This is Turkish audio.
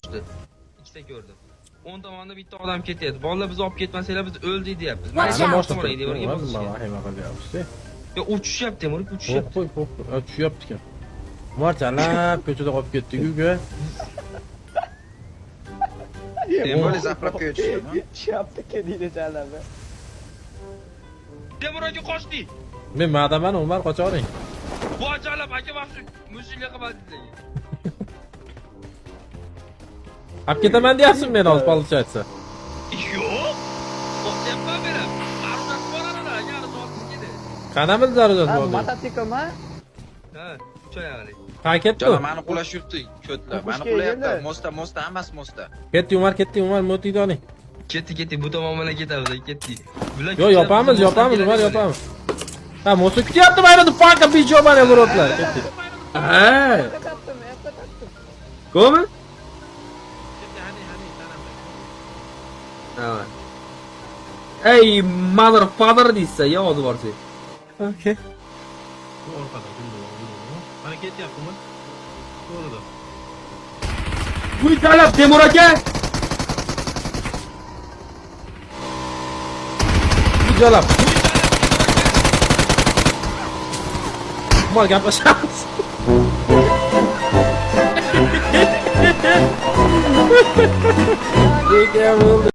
qochdi. Ikkita ko'rdim. 10 tomonda bitta odam ketyapti. Bolalar biz olib ketmasanglar biz o'ldik deyapmiz. Watch out. boshqa devorga bosishgan. Vahima qilyapsiz. Yo, uchishyapti, Temur, uchishyapti. Qo'y, tushyapti ekan. Marchalab ko'chada qolib ketdik-ku. Temurli zapravkaga tushdimi? Tushyapti-ku deydi Jalal. Temur aka qochdi. Men ma'daman, Umar qochavering. Bu ajalab aka vaqti mushuklar qiladi. Olib ketaman deyapsiz men hozir politsiya aytsa. Yo'q. Qo'yapman men. Arunat boradilar, yana so'rasiz kedi. Qanamiz zarurati bor? Mototsiklmi? Ha, cho'yag'lik. Ha, ketdi. Jala meni qulash yuribdi, ko'tlar. Meni O'qishga qulayapti. keldi. Mosta, hammasi mosta. Ketdi Umar, motiyni oling. Ketdi, bu tomon bilan ketamiz, ketdi. Bular Yo, yopamiz, Umar yopamiz. Ha, moto kutyapti mana the fuck up ish yopani burotlar. Ketdi. Hey. Ko'mi? Ha. Ey motherfucker deysa, yo o'zi borsa. Okay. Mana ketyapti mi? To'g'rida. Buni talab Temur aka. Jalab. Umar gaplashamiz. Nega bo'ldi?